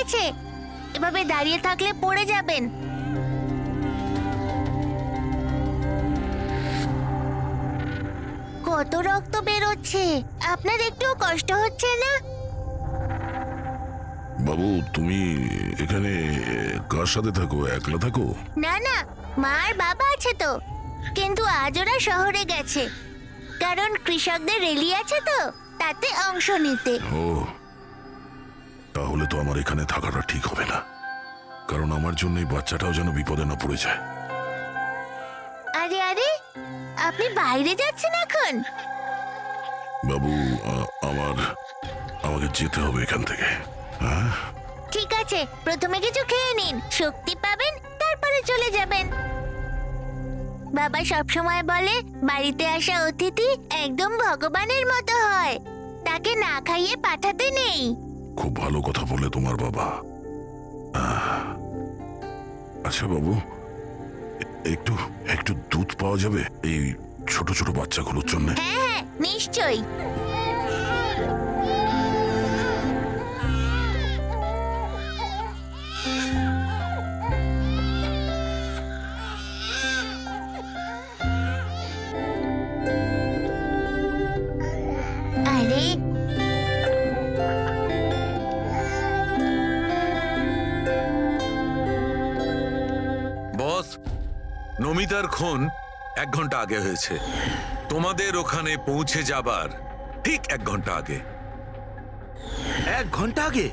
গেছে। এভাবে দাঁড়িয়ে থাকলে পড়ে যাবেন। কত রক্ত বেরোচ্ছে, আপনার একটুও কষ্ট হচ্ছে না? বাবু, তুমি এখানে কার সাথে থাকো? একলা থাকো? না না, মা আর বাবা আছে তো, কিন্তু আজ ওরা শহরে গেছে, কারণ কৃষকদের র্যালি আছে তো, তাতে অংশ নিতে। ও, তাহলে তো আমার এখানে থাকাটা ঠিক হবে না, কারণ আমার জন্য এই বাচ্চাটাও যেন বিপদে না পড়ে যায়। আরে আরে, আপনি বাইরে যাচ্ছেন এখন? বাবু, আমাকে যেতে হবে এখান থেকে। হ্যাঁ, ঠিক আছে, প্রথমে কিছু খেয়ে নিন, শক্তি পাবেন, তারপরে চলে যাবেন। বাবা সবসময় বলে বাড়িতে আসা অতিথি একদম ভগবানের মতো হয়, তাকে না খাইয়ে পাঠাতে নেই। খুব ভালো কথা বলে তোমার বাবা। আচ্ছা বাবু, একটু একটু দুধ পাওয়া যাবে এই ছোট ছোট বাচ্চাগুলোর জন্য? হ্যাঁ হ্যাঁ, নিশ্চয়ই। আরে, বস, নমিতার খুন 1 ঘন্টা আগে হয়েছে। তোমাদের ওখানে পৌঁছে যাবার ঠিক 1 ঘন্টা আগে। 1 ঘন্টা আগে?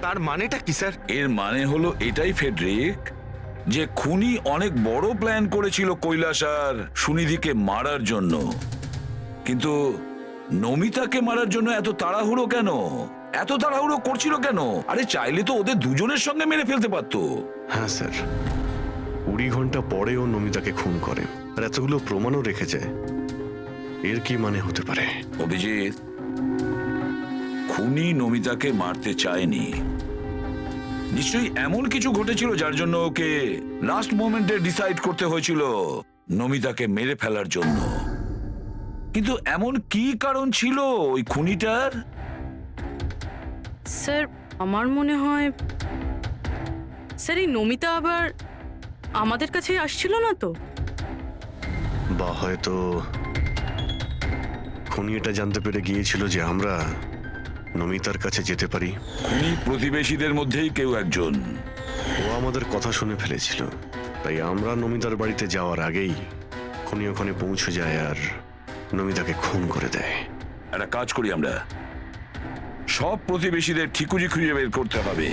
তার মানেটা কি স্যার? এর মানে হলো এটাই ফেডরিক, যে খুনি অনেক বড় প্ল্যান করেছিল কৈলাস আর সুনিধিকে মারার জন্য, কিন্তু নমিতাকে মারার জন্য এত তাড়াহুড়ো কেন? এত তাড়াহুড়ো করছিল কেন? আরে চাইলে তো ওদের দুজনের সঙ্গে মেরে ফেলতে পারতো। হ্যাঁ স্যার, 20 ঘন্টা পরে ও নমিতাকে খুন করে, আর এতগুলো প্রমাণও রেখে যায়। এর কি মানে হতে পারে? অভিজিৎ, খুনি নমিতাকে মারতে চায়নি। নিশ্চয়ই এমন কিছু ঘটেছিল যার জন্য ওকে লাস্ট মোমেন্টে ডিসাইড করতে হয়েছিল নমিতাকে মেরে ফেলার জন্য। কিন্তু এমন কি কারণ ছিল ওই খুনিটার? স্যার, আমার মনে হয় স্যার এই নমিতা আবার আমাদের কাছেই আসছিল না তো? বা হয়তো খুনি এটা জানতে পেরে গিয়েছিল যে আমরা নমিতার কাছে যেতে পারি। খুনি প্রতিবেশীদের মধ্যেই কেউ একজন। ও আমাদের কথা শুনে ফেলেছিল, তাই আমরা নমিতার বাড়িতে যাওয়ার আগেই খুনি ওখানে পৌঁছে যায় আর নমিতাকে খুন করে দেয়। একটা কাজ করি, আমরা সব প্রতিবেশীদের ঠিকুজি খুঁজে বের করতে হবে।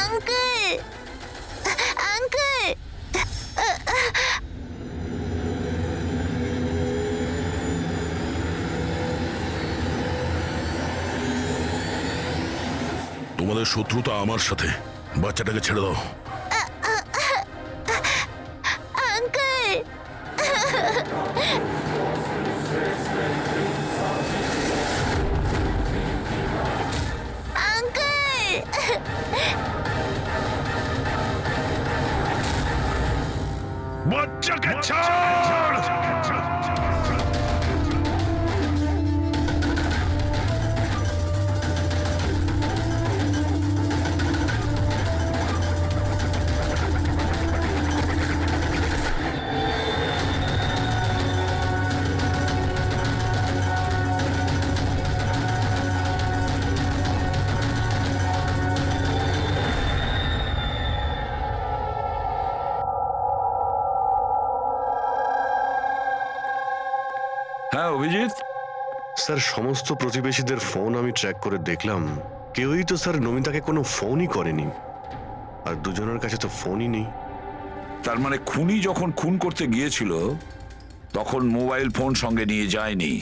আঙ্কেল, আঙ্কেল, তোমাদের শত্রুতা আমার সাথে, বাচ্চাটাকে ছেড়ে দাও। আঙ্কেল, আঙ্কেল, বাচ্চাকে ছাড়! হ্যাঁ অভিজিৎ, স্যার, সমস্ত প্রতিবেশীদের ফোন আমি ট্র্যাক করে দেখলাম, কেউই তো স্যার নমিতাকে কোনো ফোনই করেনি, আর দুজনের কাছে তো ফোনই নেই। তার মানে খুনি যখন খুন করতে গিয়েছিল তখন মোবাইল ফোন সঙ্গে নিয়ে যায়নি।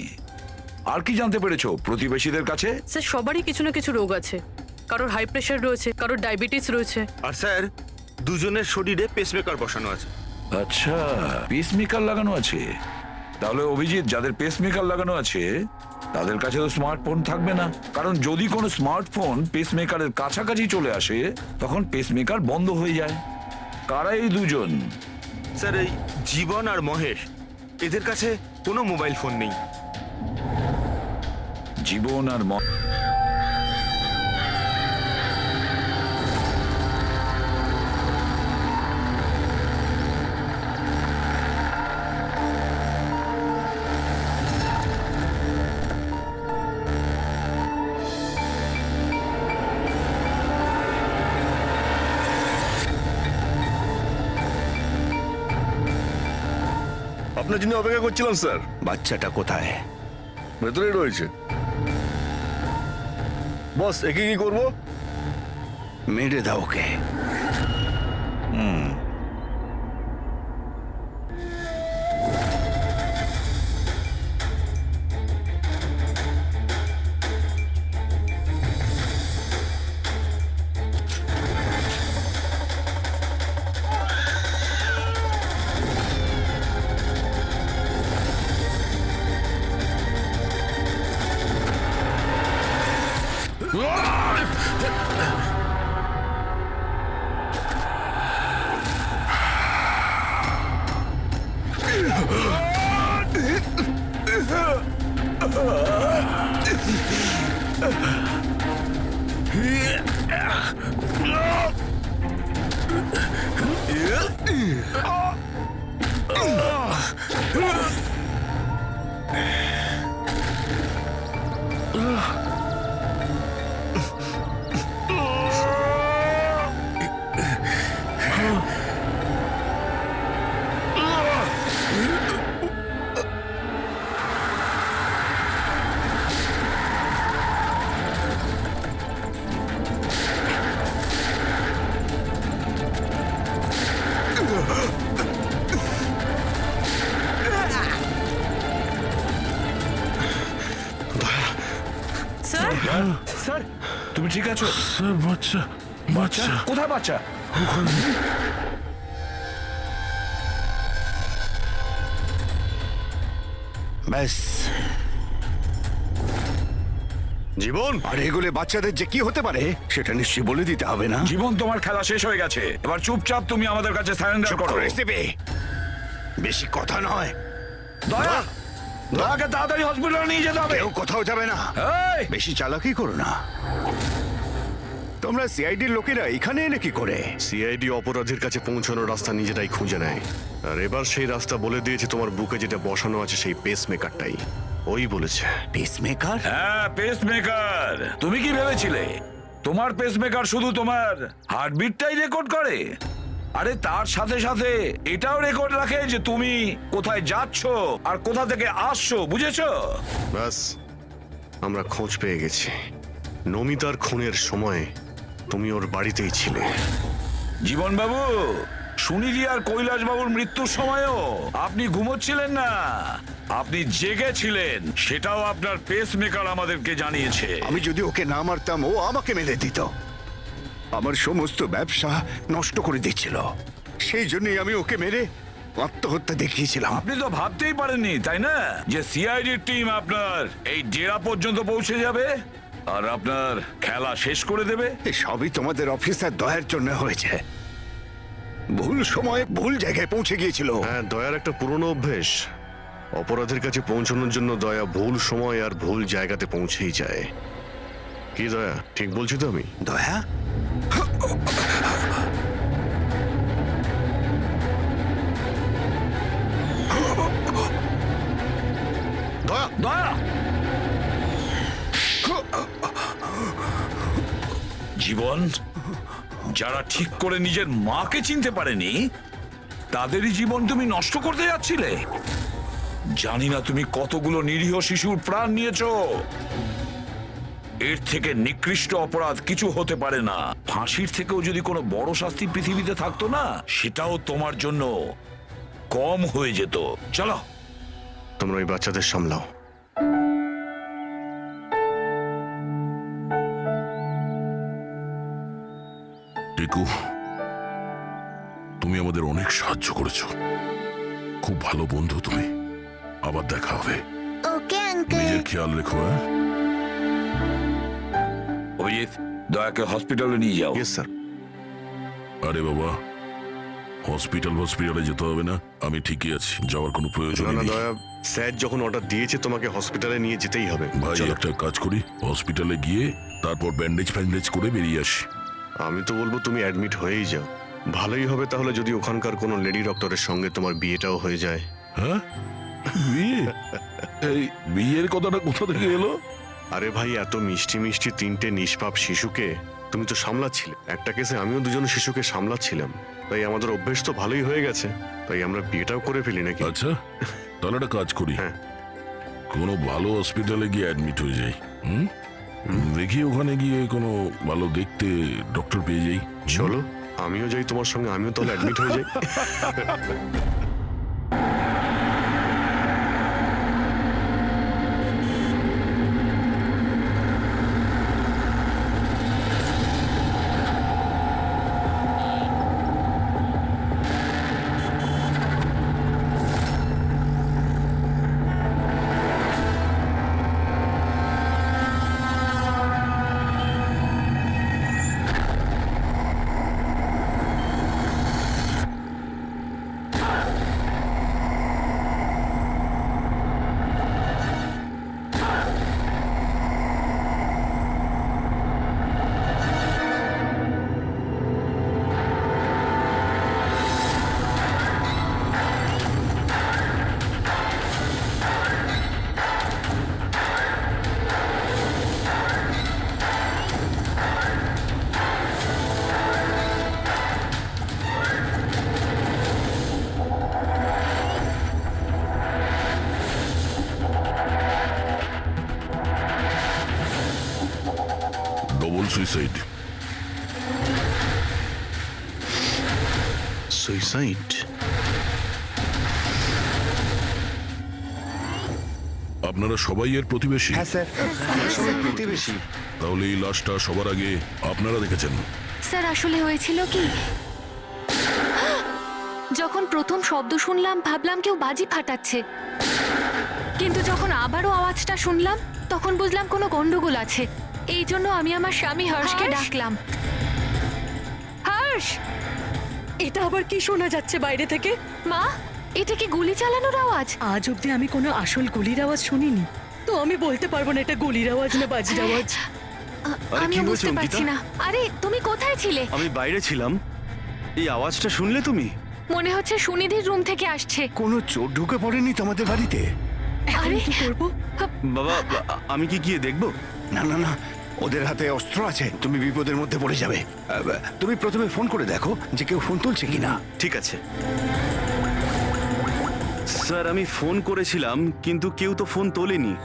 আর কি জানতে পেরেছো প্রতিবেশীদের কাছে? স্যার, সবারই কিছু না কিছু রোগ আছে। কারোর হাই প্রেশার রয়েছে, কারোর ডায়াবেটিস রয়েছে। আর স্যার, দুজনের শরীরে পেসমেকার বসানো আছে। আচ্ছা, পেসমেকার লাগানো আছে। তাহলে অভিজিৎ, যাদের পেসমেকার লাগানো আছে তাদের কাছে তো স্মার্টফোন থাকবে না, কারণ যদি কোনো স্মার্টফোন পেসমেকারের কাছাকাছি চলে আসে তখন পেসমেকার বন্ধ হয়ে যায়। কারা এই দুজন? স্যার, এই জীবন আর মহেশ, এদের কাছে কোনো মোবাইল ফোন নেই। জীবন আর আপনার জন্য অপেক্ষা করছিলাম স্যার। বাচ্চাটা কোথায়? ভেতরেই রয়েছে। বস, একে কি করবো? মেরে দাও ওকে। স্যার, স্যার, তুমি ঠিক আছো? স্যার, বাচ্চা বাচ্চা কোথায় বাচ্চা? ব্যাস। জীবন, আর এগুলো বাচ্চাদের যে কি হতে পারে সেটা নিশ্চয়ই বলে দিতে হবে না? জীবন, তোমার খেলা শেষ হয়ে গেছে। এবার চুপচাপ তুমি আমাদের কাছে সারেন্ডার করো। রেসিপি বেশি কথা নয়। দয়া, দয়াকে তাড়াতাড়ি হসপিটালে নিয়ে যেতে হবে। কেউ কোথাও যাবে না। এই, বেশি চালাকি করো না। তোমরা সিআইডির লোকেরা এখানে এলে কি করে? সিআইডি অপরাধীর কাছে পৌঁছানোর রাস্তা নিজেরাই খুঁজে নেয়, আর এবার সেই রাস্তা বলে দিয়েছে তোমার বুকে যেটা বসানো আছে, সেই পেসমেকারটাই ওই বলেছে। পেসমেকার? হ্যাঁ, পেসমেকার। তুমি কি ভেবেছিলে তোমার পেসমেকার শুধু তোমার হার্টবিটটাই রেকর্ড করে? আরে তার সাথে সাথে এটাও রেকর্ড রাখে যে তুমি কোথায় যাচ্ছ আর কোথা থেকে আসছো, বুঝেছো? ব্যাস, আমরা খোঁজ পেয়ে গেছি। নমিতার খুনের সময় তুমি ওর বাড়িতেই ছিলে। জীবন বাবু, সুনিধি আর কৈলাস বাবুর মৃত্যুর সময়ও আপনি ঘুমোচ্ছিলেন না, আপনি জেগেছিলেন। সেটাও আপনার পেসমেকার আমাদেরকে জানিয়েছে। আমি যদি ওকে না মারতাম ও আমাকে মেরে দিত। আমার সমস্ত ব্যবসা নষ্ট করে দিচ্ছিল। সেই জন্যই আমি ওকে মেরে আত্মহত্যা দেখিয়েছিলাম। আপনি তো ভাবতেই পারেননি, তাই না, যে সিআইডির টিম আপনার এই ডেরা পর্যন্ত পৌঁছে যাবে আর আপনার খেলা শেষ করে দেবে। সবই তোমাদের অফিসার দয়ার জন্য হয়েছে। ভুল সময়ে ভুল জায়গায় পৌঁছে গিয়েছিল। হ্যাঁ, দয়ার একটা পুরনো অভ্যেস। অপরাধের কাছে পৌঁছানোর জন্য দয়া ভুল সময় আর ভুল জায়গাতে পৌঁছেই যায়। কি দয়া, ঠিক বলছি তো আমি? দয়া? দয়া, দয়া, জীবন, যারা ঠিক করে নিজের মাকে চিনতে পারেনি তাদেরই জীবন তুমি নষ্ট করতে যাচ্ছিলে। জানি না তুমি কতগুলো নিরীহ শিশুর প্রাণ নিয়েছো। এর থেকে নিকৃষ্ট অপরাধ কিছু হতে পারে না। ফাঁসির থেকেও যদি কোনো বড় শাস্তি পৃথিবীতে থাকতো না, সেটাও তোমার জন্য কম হয়ে যেত। চলো, তোমরা ওই বাচ্চাদের সামলাও। টিকু, তুমি আমাদের অনেক সাহায্য করেছো। খুব ভালো বন্ধু তুমি। আবার দেখা হবে। Okay uncle. নিজের খেয়াল রেখো। হ্যাঁ? অভিজিৎ, দয়াকে হসপিটালে নিয়ে যাও। Yes sir. আরে বাবা, হসপিটালে যেতে হবে না, আমি ঠিকই আছি, যাওয়ার কোনো প্রয়োজন না না নেই। দয়া, স্যার যখন অর্ডার দিয়েছে তোমাকে হসপিটালে নিয়ে যেতেই হবে। ভাই চলো। একটা কাজ করি, হসপিটালে গিয়ে তারপর ব্যান্ডেজ করে বেরিয়ে আসি। আমি তো বলবো তুমি অ্যাডমিট হয়েই যাও। ভালোই হবে তাহলে যদি ওখানকার কোনো লেডি ডক্টরের সঙ্গে তোমার বিয়েটাও হয়ে যায়। হ্যাঁ, বিয়ে? এই বিয়ের কথাটা কোথা থেকে এলো? আরে ভাই, এত মিষ্টি মিষ্টি তিনটে নিষ্পাপ শিশুকে তুমি তো সামলাচ্ছিলে। একটা কেসে আমিও দুজন শিশুকে সামলাচ্ছিলাম, তাই আমাদের অভ্যেস তো ভালোই হয়ে গেছে। তাই আমরা বিয়েটাও করে ফেলি নাকি? আচ্ছা, তাহলে একটা কাজ করি, হ্যাঁ। কোনো ভালো হসপিটালে গিয়ে অ্যাডমিট হয়ে যাই। দেখি ওখানে গিয়ে কোনো ভালো দেখতে ডক্টর পেয়ে যাই। চলো আমিও যাই তোমার সঙ্গে, আমিও তাহলে অ্যাডমিট হয়ে যাই। Double suicide. সুইসাইড? আপনারা সবাই এর প্রতিবেশী? হ্যাঁ স্যার, আমরা সবাই প্রতিবেশী। তাহলে এই লাশটা সবার আগে আপনারা দেখেছেন? স্যার আসলে হয়েছিল কি, যখন প্রথম শব্দ শুনলাম ভাবলাম কেউ বাজি ফাটাচ্ছে, কিন্তু যখন আবারও আওয়াজটা শুনলাম তখন বুঝলাম কোনো গন্ডগোল আছে। এই জন্য আমি আমার স্বামী হর্ষকে ডাকলাম। হর্ষ! এটা আবার কি শোনা যাচ্ছে বাইরে থেকে? মা, এটা কি গুলি চালানোর আওয়াজ? আজ অব্দি আমি কোনো আসল গুলির আওয়াজ শুনিনি, তো আমি বলতে পারবো না এটা গুলির আওয়াজ না বাজির আওয়াজ। আরে কি আমিও হয়েছে বুঝতে অঙ্কিতা? পারছি না। আরে তুমি কোথায় ছিলে? আমি বাইরে ছিলাম। এই আওয়াজটা শুনলে তুমি? মনে হচ্ছে সুনিধির রুম থেকে আসছে। কোনো চোর ঢুকে পড়েনি তোমাদের বাড়িতে? এখন আরে কি করবো? বাবা, আমি কি গিয়ে দেখবো? না না না, ওদের হাতে অস্ত্র আছে, তুমি বিপদের মধ্যে পড়ে যাবে। তুমি প্রথমে ফোন করে দেখো যে কেউ ফোন তুলছে কিনা। ঠিক আছে স্যার, আমি ফোন করেছিলাম কিন্তু কেউ তো ফোন তোলেনি।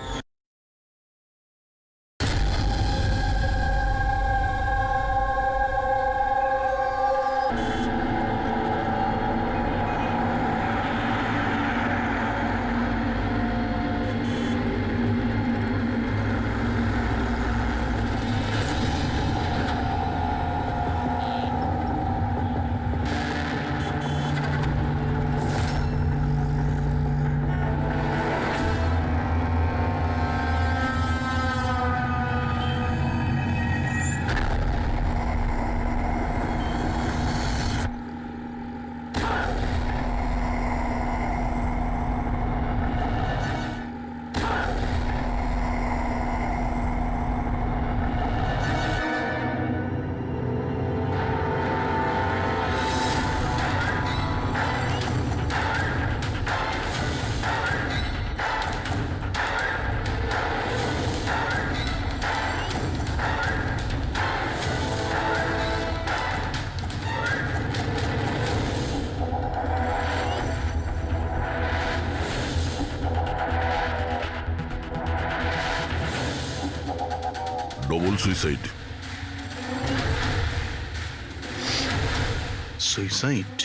Double suicide. সুইসাইড?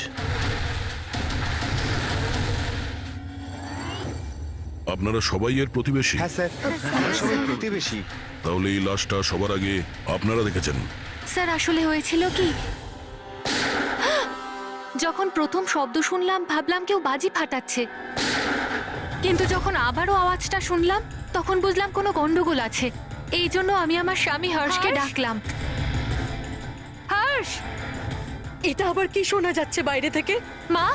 আপনারা সবাই এর প্রতিবেশী? হ্যাঁ স্যার, আমরা সবাই প্রতিবেশী। তাহলে এই লাশটা সবার আগে আপনারা দেখেছেন? স্যার আসলে হয়েছিল কি, যখন প্রথম শব্দ শুনলাম ভাবলাম কেউ বাজি ফাটাচ্ছে, কিন্তু যখন আবারও আওয়াজটা শুনলাম তখন বুঝলাম কোনো গন্ডগোল আছে। এই জন্য আমি আমার স্বামী হর্ষকে ডাকলাম। হর্ষ! এটা আবার কি শোনা যাচ্ছে বাইরে থেকে? মা,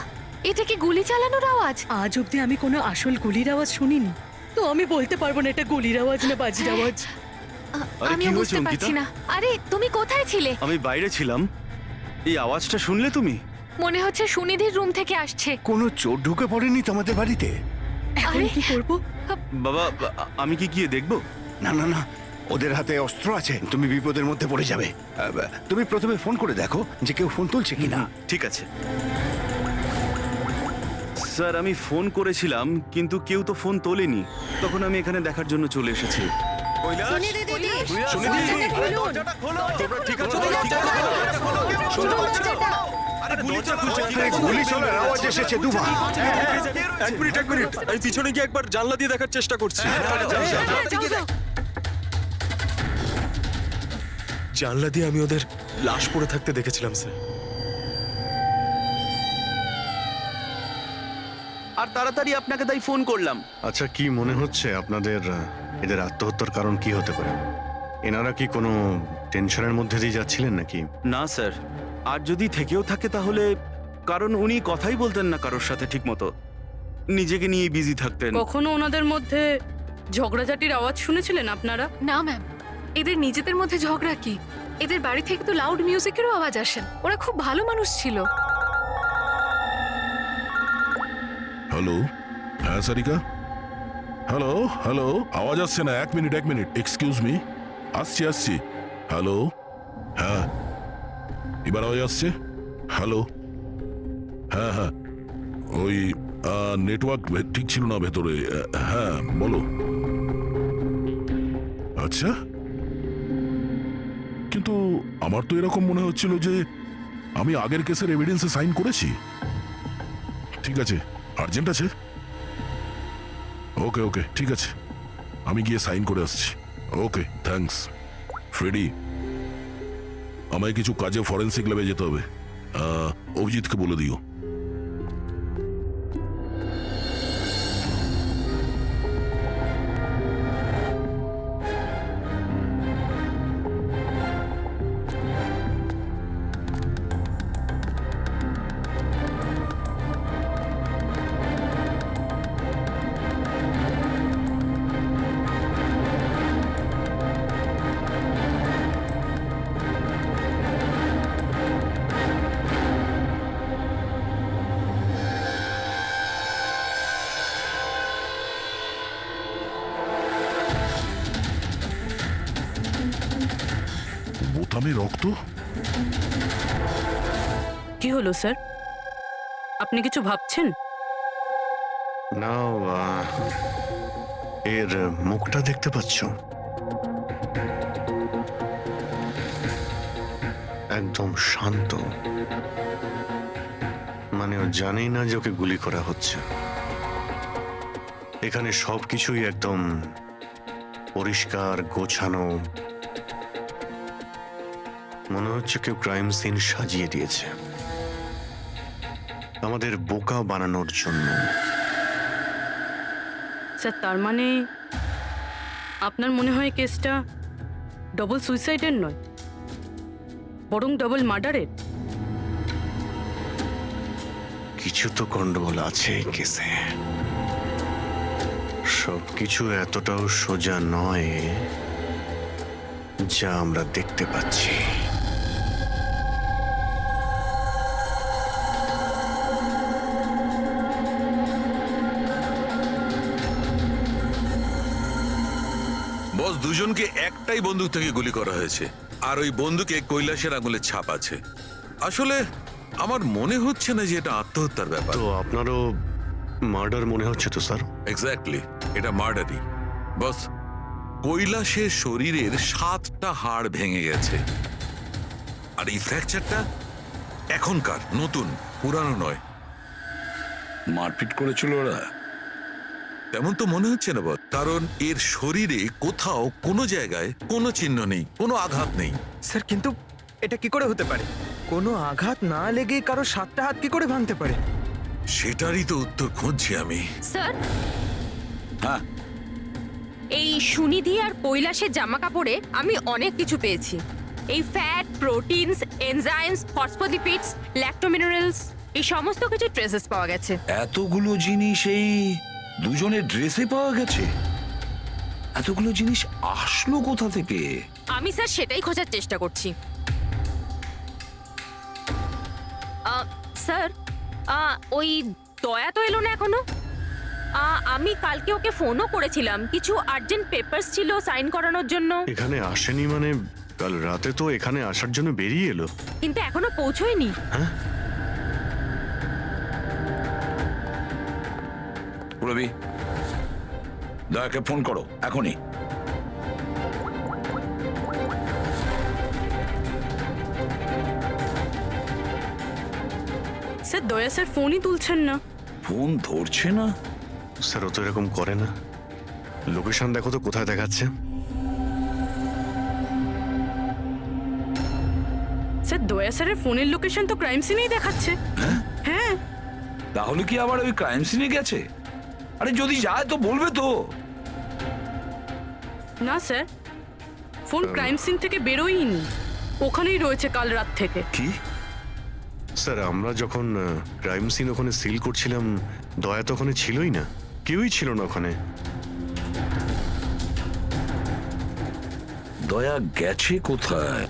এটা কি গুলি চালানোর আওয়াজ? আজ অব্দি আমি কোনো আসল গুলির আওয়াজ শুনিনি, তো আমি বলতে পারবো না এটা গুলির আওয়াজ না বাজির আওয়াজ। আরে, আমি কি হয়েছে, বুঝতে অঙ্কিতা? পারছি না। আরে তুমি কোথায় ছিলে? আমি বাইরে ছিলাম। এই আওয়াজটা শুনলে তুমি? মনে হচ্ছে সুনিধির রুম থেকে আসছে। কোনো চোর ঢুকে পড়েনি তোমাদের বাড়িতে? এখন আরে, কি করবো? বাবা, আমি কি গিয়ে দেখবো? না না না, ওদের হাতে অস্ত্র আছে, তুমি বিপদের মধ্যে পড়ে যাবে। তুমি প্রথমে ফোন করে দেখো যে কেউ ফোন তুলছে কিনা। ঠিক আছে স্যার, আমি ফোন করেছিলাম কিন্তু কেউ তো ফোন তোলেনি। তখন আমি এখানে দেখার জন্য চলে এসেছি। গুলি চলার আওয়াজ এসেছে দুবার। এক মিনিট আমি পিছনে গিয়ে একবার জানলা দিয়ে দেখার চেষ্টা করছি। জানলা দিয়ে আমি ওদের লাশ পড়ে থাকতে দেখেছিলাম স্যার। আর তাড়াতাড়ি আপনাকে তাই ফোন করলাম। আচ্ছা, কি মনে হচ্ছে আপনাদের এদের আত্মহত্যার কারণ কি হতে পারে? এনারা কি কোনো টেনশনের মধ্যে দিয়ে যাচ্ছিলেন নাকি? না স্যার, আর যদি থেকেও থাকে তাহলে কারণ উনি কথাই বলতেন না কারোর সাথে ঠিক মতো, নিজেকে নিয়ে বিজি থাকতেন। কখনো ওনাদের মধ্যে ঝগড়াঝাটির আওয়াজ শুনেছিলেন আপনারা? না ম্যাম, এদের নিজেদের মধ্যে ঝগড়া কি? এদের বাড়ি থেকে তো লাউড মিউজিকেরও আওয়াজ আসে। ওরা খুব ভালো মানুষ ছিল। হ্যালো, হ্যাঁ সারিকা, হ্যালো হ্যালো, আওয়াজ আসছে না। এক মিনিট এক্সকিউজ মি, আসছি। হ্যালো, হ্যাঁ এবার আওয়াজ আসছে। হ্যালো, হ্যাঁ ওই নেটওয়ার্ক ঠিক ছিল না ভেতরে। হ্যাঁ বলো। আচ্ছা, কিন্তু আমার তো এরকম মনে হচ্ছিল যে আমি আগের কেসের এভিডেন্সে সাইন করেছি। ঠিক আছে, আর্জেন্ট আছে। ওকে ঠিক আছে, আমি গিয়ে সাইন করে আসছি। ওকে, থ্যাঙ্কস। ফ্রেডি, আমায় কিছু কাজে ফরেন্সিক ল্যাবে যেতে হবে। অভিজিৎকে বলে দিও। বোতামে রক্ত? কি হলো স্যার, আপনি কিছু ভাবছেন? না, এর মুখটা দেখতে পাচ্ছ? একদম শান্ত, মানে ও জানেই না যে ওকে গুলি করা হচ্ছে। এখানে সবকিছুই একদম পরিষ্কার গোছানো, মনে হচ্ছে কেউ ক্রাইম সিন সাজিয়ে দিয়েছে আমাদের বোকা বানানোর জন্য। স্যার, তার মানে আপনার মনে হয় কেসটা ডবল সুইসাইডের নয়, বরং ডবল মার্ডারের? কিছু তো গন্ডগোল আছে এই কেসে। সবকিছু এতটাও সোজা নয় যা আমরা দেখতে পাচ্ছি। বস, দুজনকে একটাই বন্দুক থেকে গুলি করা হয়েছে, আর ওই বন্দুকে কৈলাসের আঙুলের ছাপ আছে। আসলে আমার মনে হচ্ছে না যে এটা আত্মহত্যার ব্যাপার। তো আপনারও মার্ডার মনে হচ্ছে তো স্যার? এক্স্যাক্টলি, এটা মার্ডারই। বস, কৈলাসের শরীরের 7টা হাড় ভেঙে গেছে, আর এই ফ্র্যাকচারটা এখনকার, নতুন, পুরানো নয়। মারপিট করেছিল ওরা? তেমন তো মনে হচ্ছে না বস, কারণ এর শরীরে কোথাও কোনো জায়গায় কোনো চিহ্ন নেই, কোনো আঘাত নেই। স্যার, কিন্তু এটা কি করে হতে পারে? কোনো আঘাত না লেগে কারো 7টা হাত কি করে ভাঙতে পারে? সেটারই তো উত্তর খুঁজছি আমি। স্যার, হ্যাঁ, এই সুনিধি আর কৈলাসের জামা কাপড়ে আমি অনেক কিছু পেয়েছি। এই ফ্যাট, প্রোটিনস, এনজাইমস, ফসফোলিপিডস, ল্যাক্টোমিনারেলস, এই সমস্ত কিছু ট্রেসেস পাওয়া গেছে। এতগুলো জিনিস এই দুজনের ড্রেসে পাওয়া গেছে। এতগুলো জিনিস আসলো কোথা থেকে? আমি স্যার সেটাই খোঁজার চেষ্টা করছি। স্যার, ওই দয়া তো এলো না এখনো। আমি কালকে ওকে ফোনও করেছিলাম, কিছু আর্জেন্ট পেপারস ছিল সাইন করানোর জন্য। এখানে আসেনি মানে কাল রাতে তো এখানে আসার জন্য বেরিয়ে এলো। কিন্তু এখনো পৌঁছোয়নি। রবি, দয়াকে ফোন করো এখনই। স্যার দয়া স্যার ফোনই তুলছেন না। ফোন ধরছে না? স্যার ও তো এরকম করে না। লোকেশন দেখো তো কোথায় দেখাচ্ছে। স্যার দয়া স্যারের ফোনের লোকেশন তো ক্রাইম সিনেই দেখাচ্ছে। হ্যাঁ। তাহলে কি আবার ওই ক্রাইম সিনে গেছে? আরে যদি যায় তো বলবে তো। না স্যার, ফোন ক্রাইম সিন থেকে বেরোয়নি, ওখানেই রয়েছে কাল রাত থেকে। কি? স্যার আমরা যখন ক্রাইম সিন ওখানে সিল করছিলাম, দয়া তো ওখানে ছিলই না, কেউই ছিল না ওখানে। দয়া গেছে কোথায়?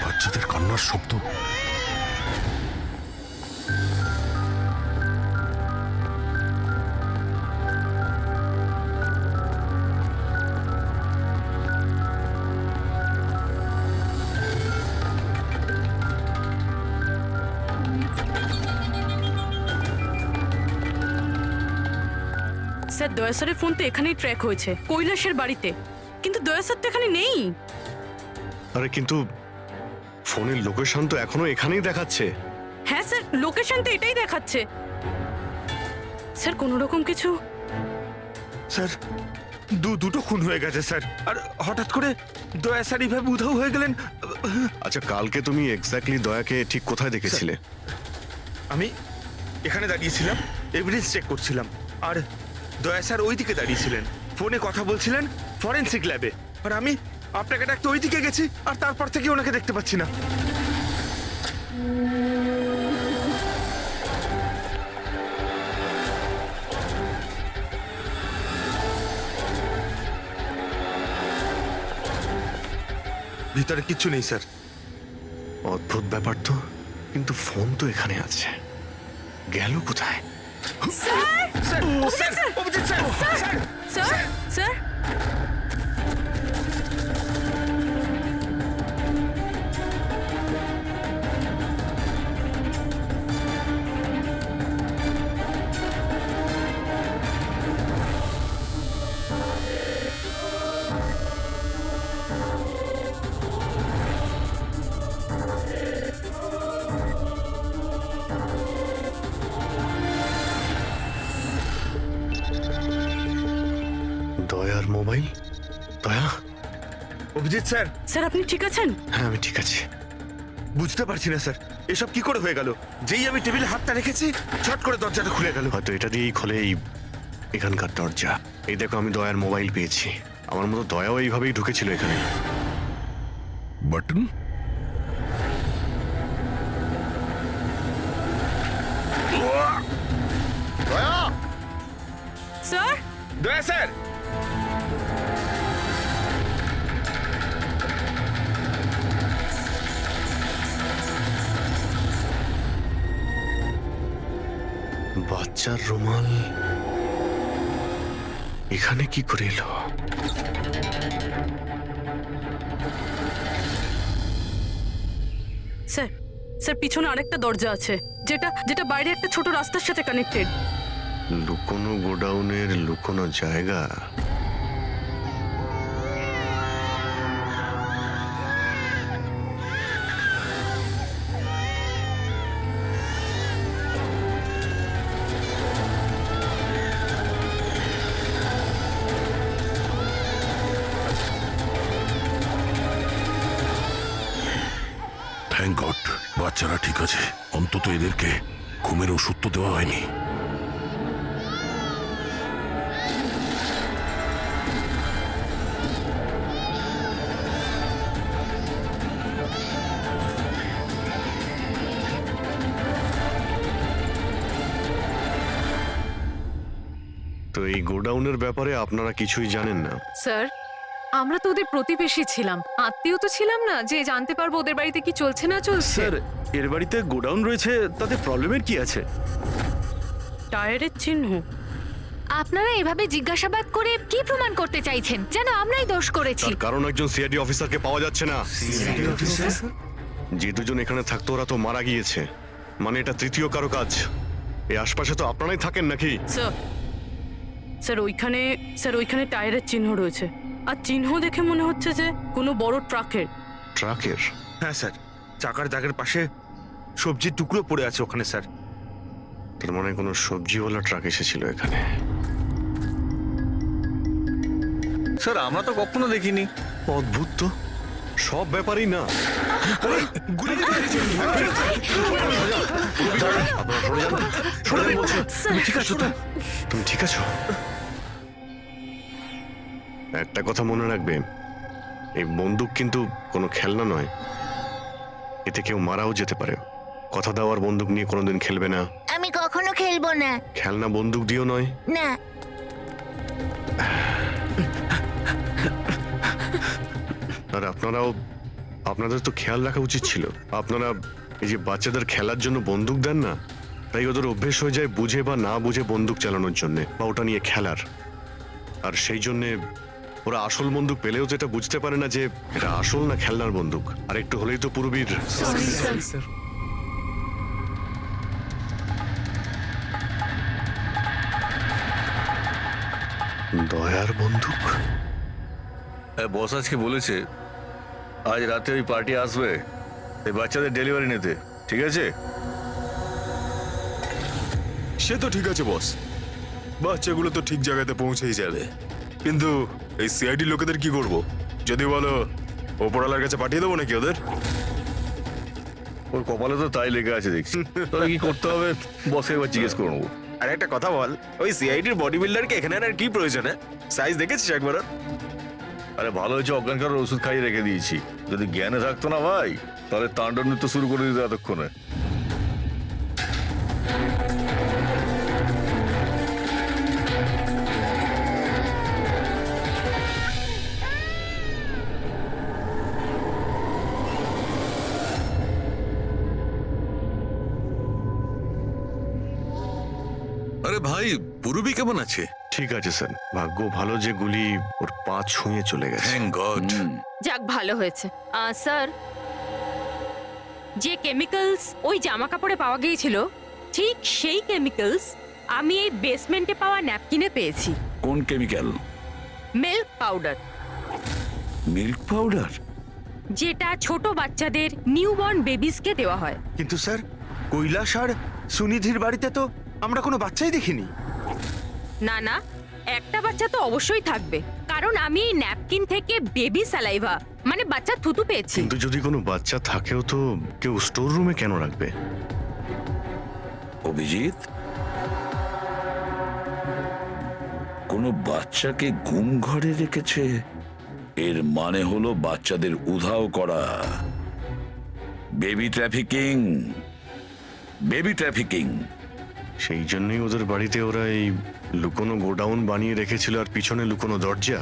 বাচ্চাদের কান্নার শব্দ। স্যার দয়া স্যারের ফোন তো এখানেই ট্র্যাক হয়েছে, কৈলাসের বাড়িতে, কিন্তু দয়া স্যার তো এখানে নেই। আরে কিন্তু ফোনের লোকেশন তো এখনো এখানেই দেখাচ্ছে। হ্যাঁ স্যার, লোকেশন তো এটাই দেখাচ্ছে। স্যার কোনো রকম কিছু। স্যার দুটো খুন হয়ে গেছে স্যার, আর হঠাৎ করে দয়া স্যার এইভাবে উধাও হয়ে গেলেন। আচ্ছা কালকে তুমি এক্স্যাক্টলি দয়াকে ঠিক কোথায় দেখেছিলে? আমি এখানে দাঁড়িয়েছিলাম, এভিডেন্স চেক করছিলাম, আর দয়া স্যার ওই দিকে দাঁড়িয়েছিলেন, ফোনে কথা বলছিলেন ফরেনসিক ল্যাবে, আর আমি আপনাকে ডাকতে ওই দিকে গেছি, আর তারপর থেকে ওনাকে দেখতে পাচ্ছি না। ভিতরে কিচ্ছু নেই স্যার। অদ্ভুত ব্যাপার তো, কিন্তু ফোন তো এখানে আছে, গেল কোথায়? Sir sir sir Abhijit sir sir sir sir Abhijit sir, sir আপনি ঠিক আছেন? হ্যাঁ আমি ঠিক আছি। বুঝতে পারছি না স্যার, এসব কি করে হয়ে গেল? যেই আমি টেবিলে হাতটা রেখেছি ছট করে দরজাটা খুলে গেল। হয়তো এটা দিয়েই খোলে এই এখানকার দরজা। এই দেখো আমি দয়ার মোবাইল পেয়েছি। আমার মতো দয়াও এইভাবেই ঢুকেছিল এখানে। বাটন স্যার দয়া স্যার, বাচ্চার রুমাল এখানে কি করে এলো? স্যার স্যার পিছনে আরেকটা দরজা আছে, যেটা যেটা বাইরে একটা ছোট রাস্তার সাথে কানেক্টেড। লুকোনো গোডাউনের লুকোনো জায়গা। থ্যাংক গড, বাচ্চারা ঠিক আছে। অন্তত এদেরকে ঘুমের ওষুধ তো দেওয়া হয়নি। তো এই গোডাউনের ব্যাপারে আপনারা কিছুই জানেন না? স্যার, আমরা তো ওদের প্রতিবেশী ছিলাম, আত্মীয় তো ছিলাম না যে জানতে পারবো ওদের বাড়িতে কি চলছে না চলছে। স্যার এর বাড়িতে গোডাউন রয়েছে, তাতে প্রবলেমের কি আছে? টায়ারের চিহ্ন। আপনারা এভাবে জিজ্ঞাসাবাদ করে কি প্রমাণ করতে চাইছেন? যেন আমরাই দোষ করেছি। তার কারণ একজন সিআইডি অফিসারকে পাওয়া যাচ্ছে না। যে দুজন এখানে থাকতো ওরা তো মারা গিয়েছে। মানে এটা তৃতীয় কারো কাজ। এই আশপাশে তো আপনারাই থাকেন নাকি? স্যার স্যার ওইখানে টায়ারের চিহ্ন রয়েছে, আর চিহ্ন দেখে মনে হচ্ছে যে কোনো বড় ট্রাকের। ট্রাকের? হ্যাঁ স্যার, চাকার দাগের পাশে সবজির টুকরো পড়ে আছে ওখানে স্যার। তার মানে কোনো সবজিওয়ালা ট্রাক এসেছিল এখানে। স্যার আমরা তো কখনো দেখিনি। অদ্ভুত তো, সব ব্যাপারই না। ঠিক আছে তো? তুমি ঠিক আছো? একটা কথা মনে রাখবে, এই বন্দুক কিন্তু কোনো খেলনা নয়। এতে কেউ মারাও যেতে পারে। কথা দেওয়ার বন্দুক নিয়ে কোনোদিন খেলবে না। আমি কখনো খেলবো না। খেলনা বন্দুক দিয়েও নয়। না। আর আপনাদের তো খেয়াল রাখা উচিত ছিল। আপনারা এই যে বাচ্চাদের খেলার জন্য বন্দুক দেন না, তাই ওদের অভ্যেস হয়ে যায় বুঝে বা না বুঝে বন্দুক চালানোর জন্য বা ওটা নিয়ে খেলার। আর সেই জন্যে ওরা আসল বন্দুক পেলেও তো এটা বুঝতে পারে না যে এটা আসল না খেলনার বন্দুক। আর একটু হলেই তো পুরবীর। দয়ার বন্দুক? বস আজকে বলেছে আজ রাতে ওই পার্টি আসবে এই বাচ্চাদের ডেলিভারি নিতে, ঠিক আছে? সে তো ঠিক আছে বস, বাচ্চাগুলো তো ঠিক জায়গাতে পৌঁছেই যাবে। কিন্তু এই সিআইডি লোকেদের কি করব? যদি বলো ওপরওয়ালার কাছে পাঠিয়ে দেবো নাকি ওদের? ওর কপালে তো তাই লেগে আছে দেখছি। তাহলে কি করতে হবে বসকে একবার জিজ্ঞেস করে নেবো। আর একটা কথা বল, ওই সিআইডির বডি বিল্ডারকে এখানে আর কি প্রয়োজন? সাইজ দেখেছিস একবার? আরে ভালো হয়েছে অজ্ঞান করার ওষুধ খাইয়ে রেখে দিয়েছি। যদি জ্ঞানে থাকতো না ভাই, তাহলে তাণ্ডব নৃত্য শুরু করে দিত এতক্ষণে। আরে ভাই, পুরবী কেমন আছে? ঠিক আছে স্যার, ভাগ্য ভালো যে গুলি ওর পা ছুঁয়ে চলে গেছে। Thank god. যাক ভালো হয়েছে। স্যার, যে কেমিক্যালস ওই জামা কাপড়ে পাওয়া গিয়েছিল ঠিক সেই কেমিক্যালস আমি এই বেসমেন্টে পাওয়া ন্যাপকিনে পেয়েছি। কোন chemical? Milk powder. Milk powder? যেটা ছোট বাচ্চাদের নিউবর্ন বেবিসকে দেওয়া হয়। কিন্তু স্যার, কৈলাস আর সুনিধির বাড়িতে তো আমরা কোনো বাচ্চাই দেখিনি। না না, একটা বাচ্চা তো অবশ্যই থাকবে, কারণ আমি এই ন্যাপকিন থেকে বেবি স্যালাইভা মানে বাচ্চা থুতু পেয়েছি। কিন্তু যদি কোনো বাচ্চা থাকেও তো কেউ স্টোর রুমে কেন রাখবে? অভিজিৎ, কোনো বাচ্চাকে গুম ঘরে রেখেছে, এর মানে হলো বাচ্চাদের উধাও করা। Baby trafficking, baby trafficking. সেই জন্যই ওদের বাড়িতে ওরা এই লুকোনো গোডাউন বানিয়ে রেখেছিল আর পিছনে লুকোনো দরজা।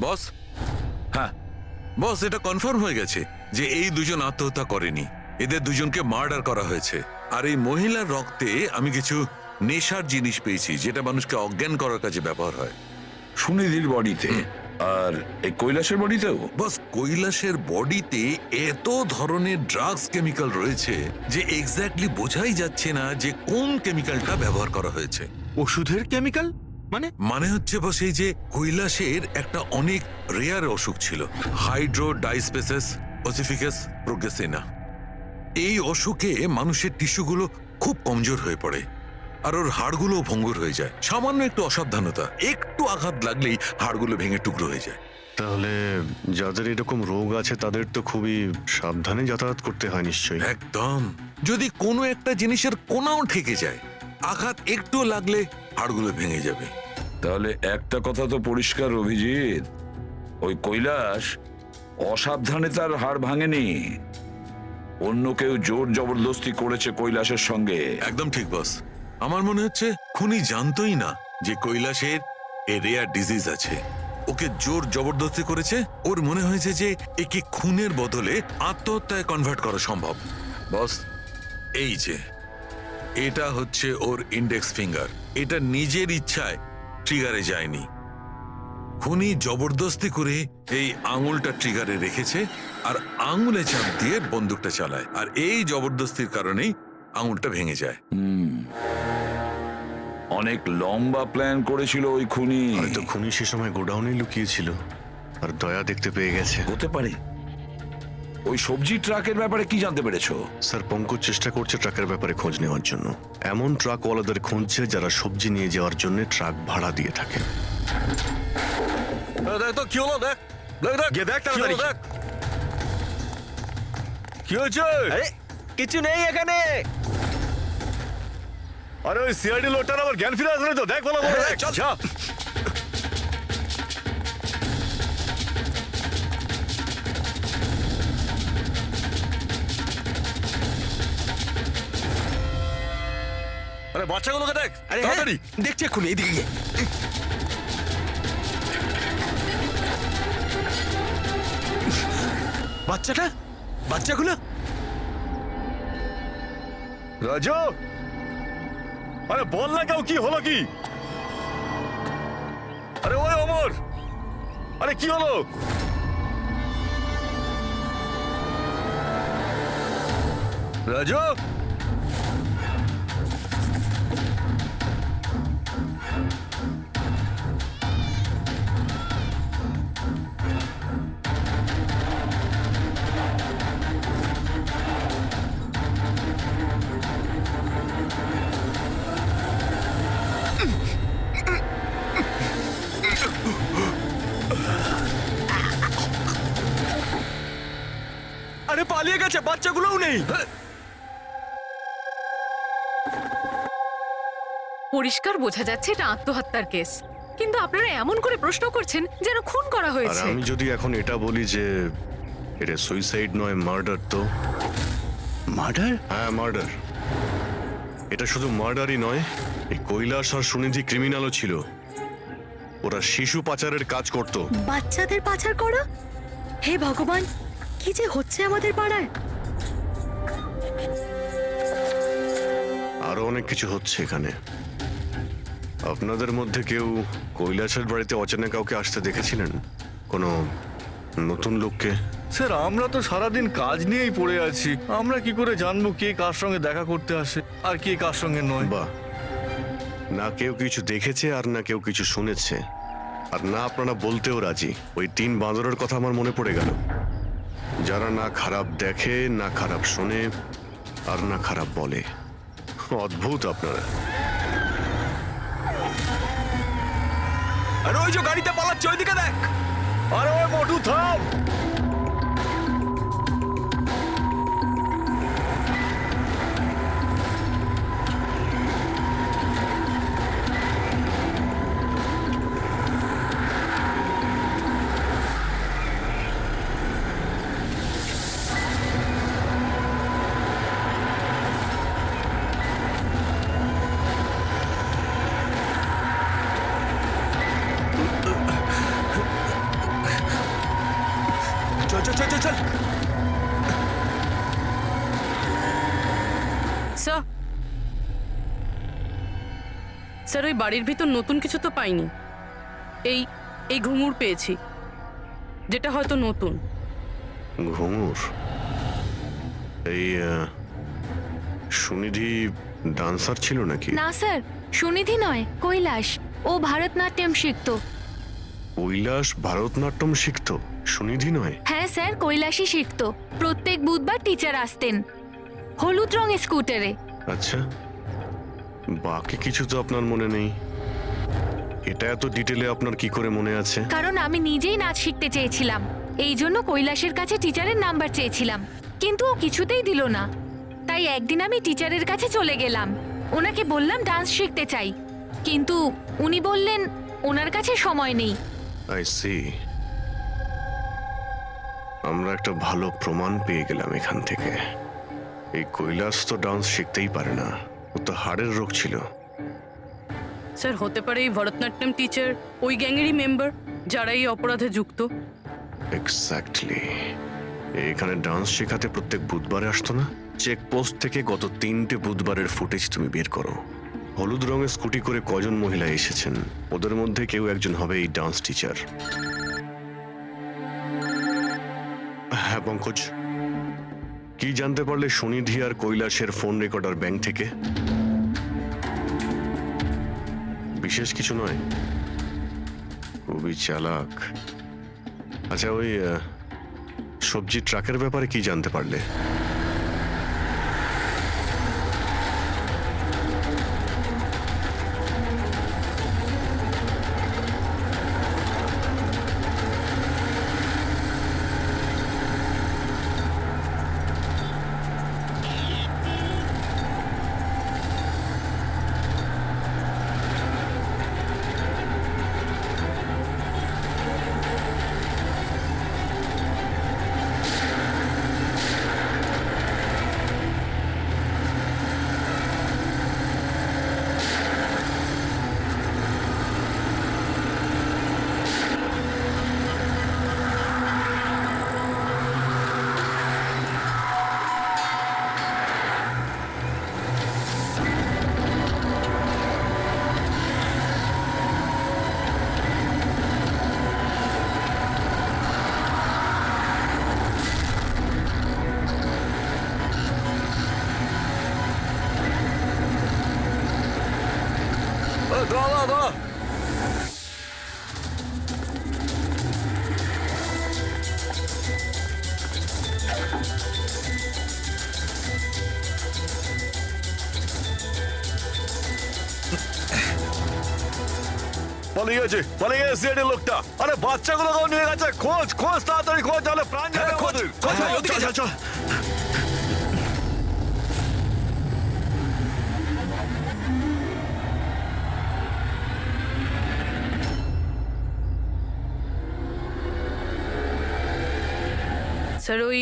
বস, হ্যাঁ, বস, এটা কনফার্ম হয়ে গেছে যে এই দুজন আত্মহত্যা করেনি, এদের দুজনকে মার্ডার করা হয়েছে। আর এই মহিলার রক্তে আমি কিছু নেশার জিনিস পেয়েছি যেটা মানুষকে অজ্ঞান করার কাজে ব্যবহার হয়। সুনিধির বডিতে আর এই কৈলাসের বডিতেও? বস, কৈলাসের বডিতে এত ধরনের ড্রাগস কেমিক্যাল রয়েছে যে এক্স্যাক্টলি বোঝাই যাচ্ছে না যে কোন কেমিক্যালটা ব্যবহার করা হয়েছে। ওষুধের কেমিক্যাল মানে হচ্ছে বস, এই যে কৈলাসের একটা অনেক রেয়ার অসুখ ছিল, হাইড্রোডাইস্পেসিস ওসিফিকাস প্রোগ্রেসিনা। এই অসুখে মানুষের টিস্যুগুলো খুব কমজোর হয়ে পড়ে আর ওর হাড়গুলো ভঙ্গুর হয়ে যায়। সামান্য একটু অসাবধানতা, একটু আঘাত লাগলেই হাড়গুলো ভেঙে টুকরো হয়ে যায়। তাহলে যাদের এরকম রোগ আছে তাদের তো খুবই সাবধানে যাতায়াত করতে হয় নিশ্চয়ই। একদম, যদি কোনো একটা জিনিসের কোনাও ঠেকে যায়, আঘাত একটু লাগলে হাড়গুলো ভেঙে যাবে। তাহলে একটা কথা তো পরিষ্কার অভিজিৎ, ওই কৈলাস অসাবধানে তার হাড় ভাঙেনি, অন্য কেউ জোর জবরদস্তি করেছে কৈলাসের সঙ্গে। একদম ঠিক বস, আমার মনে হচ্ছে খুনি জানতোই না যে কৈলাসের এ রেয়ার ডিজিজ আছে। ওকে জোর জবরদস্তি করেছে, ওর মনে হয়েছে যে একে খুনের বদলে আত্মহত্যায় কনভার্ট করা সম্ভব। বস, এই যে এটা হচ্ছে ওর ইন্ডেক্স ফিঙ্গার, এটা নিজের ইচ্ছায় ট্রিগারে যায়নি। খুনি জবরদস্তি করে এই আঙুলটা ট্রিগারে রেখেছে আর আঙুলে চাপ দিয়ে বন্দুকটা চালায়, আর এই জবরদস্তির কারণেই আঙুলটা ভেঙে যায়। অনেক লম্বা প্ল্যান করেছিল ওই খুনি। হয়তো খুনি সে সময় গোডাউনে লুকিয়েছিল আর দয়া দেখতে পেয়ে গেছে। হতে পারে। ওই সবজি ট্রাকের ব্যাপারে কি জানতে পেরেছো? স্যার, পঙ্কজ চেষ্টা করছে ট্রাকের ব্যাপারে খোঁজ নেওয়ার জন্য। এমন ট্রাকওয়ালাদের খুঁজছে যারা সবজি নিয়ে যাওয়ার জন্য ট্রাক ভাড়া দিয়ে থাকে। দেখ তো কি হলো, দেখ দেখ দেখ গিয়ে দেখ কি হলো, তাড়াতাড়ি। দেখ কি হয়েছে? কিছু নেই এখানে। আরে ওই সিআইডি লোকটার আবার জ্ঞান ফিরে আসলে তো, দেখ ভালো করে, দেখ, চল যা। আরে বাচ্চাগুলোকে দেখ, তাড়াতাড়ি। দেখছি এক্ষুনি, এইদিকে গিয়ে। বাচ্চাগুলো রাজু, আরে বল না কেউ, কি হলো কি? আরে ওই অমর, আরে কি হলো? রাজু, আরে পালিয়ে গেছে, বাচ্চাগুলোও নেই। পরিষ্কার বোঝা যাচ্ছে এটা আত্মহত্যার কেস, কিন্তু আপনারা এমন করে প্রশ্ন করছেন যেন খুন করা আর হয়েছে। আমি যদি এখন এটা বলি যে এটা সুইসাইড নয় মার্ডার, তো মার্ডার? হ্যাঁ মার্ডার। এটা শুধু মার্ডারই নয়, এই কৈলাস আর সুনিধি ক্রিমিনালও ছিল। ওরা শিশু পাচারের কাজ করত। বাচ্চাদের পাচার করা? হে ভগবান, কি যে হচ্ছে আমাদের পাড়ায়। আরো অনেক কিছু হচ্ছে এখানে। আপনাদের মধ্যে কেউ কৈলাসের বাড়িতে অচেনা কাউকে আসতে দেখেছিলেন? কোনো নতুন লোককে? স্যার আমরা তো সারাদিন কাজ নিয়েই পড়ে আছি, আমরা কি করে জানবো কে কার সঙ্গে দেখা করতে আসে আর কে কার সঙ্গে নয়? বাহ, না কেউ কিছু দেখেছে আর না কেউ কিছু শুনেছে, আর না আপনারা বলতেও রাজি। ওই 3 বাঁদরের কথা আমার মনে পড়ে গেল, যারা না খারাপ দেখে, না খারাপ শোনে, আর না খারাপ বলে। অদ্ভুত আপনারা। আরে ওই যে গাড়িতে পালাচ্ছে, ওইদিকে দেখ। আরে ওই মোটু থাম। চল চল চল চল চল স্যার স্যার ওই বাড়ির ভিতর নতুন কিছু তো পাইনি। এই এই ঘুঙুর পেয়েছি, যেটা হয়তো নতুন। ঘুঙুর? এই সুনিধি ডান্সার ছিল নাকি? না স্যার, সুনিধি নয়, কৈলাস। ও ভারতনাট্যম শিখতো। কৈলাস ভারতনাট্যম শিখতো, সুনিধি নয়? হ্যাঁ স্যার, কৈলাসই শিখতো। প্রত্যেক বুধবার টিচার আসতেন হলুদ রঙের স্কুটারে। আচ্ছা, বাকি কিছু তো আপনার মনে নেই। এটা এত ডিটেলে আপনার কি করে মনে আছে? কারণ আমি নিজেই নাচ শিখতে চেয়েছিলাম, এই জন্য কৈলাসের কাছে টিচারের নাম্বার চেয়েছিলাম, কিন্তু ও কিছুতেই দিল না। তাই একদিন আমি টিচারের কাছে চলে গেলাম, ওনাকে বললাম ডান্স শিখতে চাই, কিন্তু উনি বললেন ওনার কাছে সময় নেই। I see. আমরা একটা ভালো প্রমাণ পেয়ে গেলাম এখান থেকে। এই কৈলাস তো ডান্স শিখতেই পারে না, ও তো হাড়ের রোগ ছিল। স্যার হতে পারে এই ভরতনাট্যম টিচার ওই গ্যাংয়েরই মেম্বার যারা এই অপরাধে যুক্ত। এক্স্যাক্টলি। এখানে ডান্স শেখাতে প্রত্যেক বুধবারে আসতো না? চেকপোস্ট থেকে গত 3টে বুধবারের ফুটেজ তুমি বের করো। হলুদ রঙের স্কুটি করে কজন মহিলা এসেছেন, ওদের মধ্যে কেউ একজন হবে এই ডান্স টিচার। হ্যাঁ পঙ্কজ, কি জানতে পারলে সুনিধি আর কৈলাসের ফোন রেকর্ডার ব্যাংক থেকে? বিশেষ কিছু নয়, খুবই চালাক। আচ্ছা, ওই সবজি ট্রাকের ব্যাপারে কি জানতে পারলে? পালিয়ে গেছে সিআইডি লোকটা। আরে বাচ্চাগুলোকেও নিয়ে গেছে। খোঁজ খোঁজ, তাড়াতাড়ি খোঁজ, তাহলে প্রাণ যাবে আমাদের। চল চল। স্যার ওই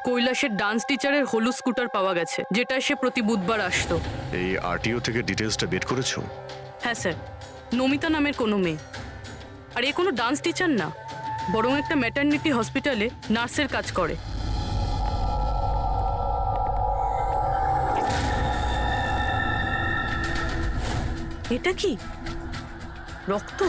কৈলাসের ডান্স টিচারের হলুদ স্কুটার পাওয়া গেছে, যেটা সে প্রতি বুধবার আসতো। এই আরটিও থেকে ডিটেলসটা বের করেছো? হ্যাঁ স্যার, নমিতা নামের কোনো মেয়ে। আর এ কোনো ডান্স টিচার না, বরং একটা ম্যাটারনিটি হসপিটালে নার্সের কাজ করে। এটা কি রক্ত?